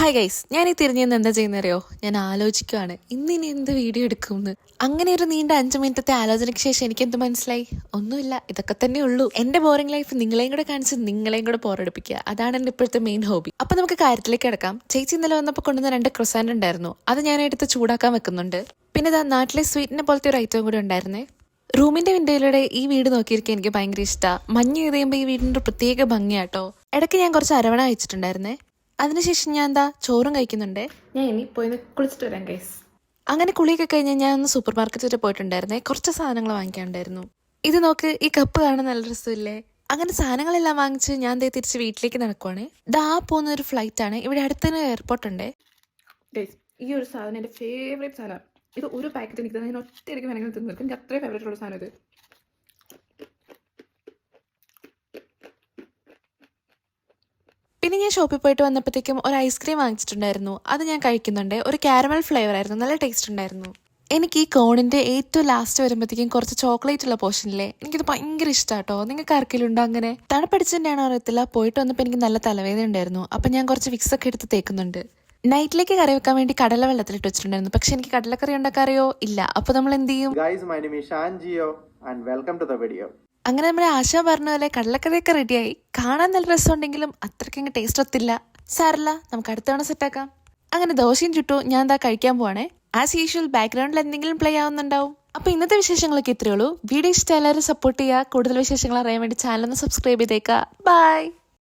Hi guys, ഞാൻ ഈ തിരിഞ്ഞെന്ന് എന്താ ചെയ്യുന്നറിയോ? ഞാൻ ആലോചിക്കുവാണ് ഇന്നിനി എന്ത് വീഡിയോ എടുക്കുമെന്ന്. അങ്ങനെ ഒരു നീണ്ട 5 മിനിറ്റത്തെ ആലോചനയ്ക്ക് ശേഷം എനിക്ക് എന്ത് മനസ്സിലായി? ഒന്നുമില്ല, ഇതൊക്കെ തന്നെ ഉള്ളൂ. എന്റെ ബോറിംഗ് ലൈഫ് നിങ്ങളെയും കൂടെ കാണിച്ച് നിങ്ങളെയും കൂടെ ബോറടിപ്പിക്കുക, അതാണ് എന്റെ ഇപ്പോഴത്തെ മെയിൻ ഹോബി. അപ്പൊ നമുക്ക് കാര്യത്തിലേക്ക് കിടക്കാം. ചേച്ചി ഇന്നലെ വന്നപ്പോൾ കൊണ്ടുവന്ന 2 ക്രൊസാൻഡ് ഉണ്ടായിരുന്നു, അത് ഞാൻ എടുത്ത് ചൂടാക്കാൻ വെക്കുന്നുണ്ട്. പിന്നെ ഇതാ നാട്ടിലെ സ്വീറ്റിനെ പോലത്തെ ഒരു ഐറ്റം കൂടെ ഉണ്ടായിരുന്നേ. റൂമിന്റെ വിൻഡോയിലൂടെ ഈ വീട് നോക്കിയിരിക്കാൻ എനിക്ക് ഭയങ്കര ഇഷ്ടമാണ്. മഞ്ഞ് എഴുതുമ്പോൾ ഈ വീടിന്റെ പ്രത്യേക ഭംഗിയാട്ടോ. ഇടയ്ക്ക് ഞാൻ കുറച്ച് അരവണ അയച്ചിട്ടുണ്ടായിരുന്നേ. അതിനുശേഷം ഞാൻ എന്താ ചോറും കഴിക്കുന്നുണ്ട്. ഞാൻ ഇനി പോയി കുളിച്ചിട്ട് വരാം ഗൈസ്. അങ്ങനെ കുളിയൊക്കെ കഴിഞ്ഞ് ഞാൻ ഒന്ന് സൂപ്പർ മാർക്കറ്റ് വരെ പോയിട്ടുണ്ടായിരുന്നേ. കുറച്ച് സാധനങ്ങൾ വാങ്ങിക്കാനുണ്ടായിരുന്നു. ഇത് നോക്ക്, ഈ കപ്പ് കാണാൻ നല്ല രസമില്ലേ? അങ്ങനെ സാധനങ്ങളെല്ലാം വാങ്ങിച്ച് ഞാൻ തിരിച്ച് വീട്ടിലേക്ക് നടക്കുവാണ്. ഇതാ പോകുന്ന ഒരു ഫ്ലൈറ്റ് ആണ്. ഇവിടെ അടുത്തന്നെ എയർപോർട്ട് ഉണ്ട്. ഈ ഒരു സാധനം എൻ്റെ ഫേവറേറ്റ് സാധനമാണ്. ഇത് ഒരു പാക്കറ്റ് എനിക്ക് തന്നെ ഒറ്റയടിക്ക് വേണമെങ്കിൽ തിന്നു. എനിക്ക് അത്രയും ഫേവറേറ്റ് ഉള്ള സാധനം ഇത്. പിന്നെ ഞാൻ ഷോപ്പിൽ പോയിട്ട് വന്നപ്പോഴത്തേക്കും ഒരു ഐസ്ക്രീം വാങ്ങിച്ചിട്ടുണ്ടായിരുന്നു. അത് ഞാൻ കഴിക്കുന്നുണ്ട്. ഒരു കാരമൽ ഫ്ലേവർ ആയിരുന്നു, നല്ല ടേസ്റ്റ് ഉണ്ടായിരുന്നു. എനിക്ക് ഈ കോണിന്റെ ഏറ്റവും ലാസ്റ്റ് വരുമ്പോഴത്തേക്കും കുറച്ച് ചോക്ലേറ്റ് ഉള്ള പോർഷനില്ലേ, എനിക്കത് ഭയങ്കര ഇഷ്ടമാട്ടോ. നിങ്ങൾക്ക് ആർക്കെങ്കിലും ഉണ്ടോ അങ്ങനെ? തണുപ്പടിച്ചതിൻ്റെയാണോ അറിയത്തില്ല, പോയിട്ട് വന്നപ്പോൾ എനിക്ക് നല്ല തലവേദന ഉണ്ടായിരുന്നു. അപ്പം ഞാൻ കുറച്ച് വിക്സ് ഒക്കെ എടുത്ത് തേക്കുന്നുണ്ട്. നൈറ്റിലേക്ക് കറി വെക്കാൻ വേണ്ടി കടല വെള്ളത്തിലിട്ട് വെച്ചിട്ടുണ്ടായിരുന്നു. പക്ഷെ എനിക്ക് കടലക്കറി ഉണ്ടാക്കാറിയോ ഇല്ല. അപ്പോൾ നമ്മൾ എന്ത് ചെയ്യും? അങ്ങനെ നമ്മുടെ ആശ പറഞ്ഞ പോലെ കടലക്കറിയൊക്കെ റെഡിയായി. കാണാൻ നല്ല രസമുണ്ടെങ്കിലും അത്രയ്ക്കങ്ങ് ടേസ്റ്റ് ഒത്തില്ല. സാരല്ല, നമുക്ക് അടുത്ത തവണ സെറ്റാക്കാം. അങ്ങനെ ദോശയും ചുട്ടു ഞാൻ എന്താ കഴിക്കാൻ പോവാണേ. ആസ് യൂഷ്വൽ ബാക്ക്ഗ്രൗണ്ടിൽ എന്തെങ്കിലും പ്ലേ ആവുന്നുണ്ടാവും. അപ്പൊ ഇന്നത്തെ വിശേഷങ്ങളൊക്കെ ഇത്രയേ ഉള്ളൂ. വീഡിയോ ഇഷ്ടം എല്ലാവരും സപ്പോർട്ട് ചെയ്യുക. കൂടുതൽ വിശേഷങ്ങൾ അറിയാൻ വേണ്ടി ചാനൽ ഒന്ന് സബ്സ്ക്രൈബ് ചെയ്തേക്കുക. ബൈ.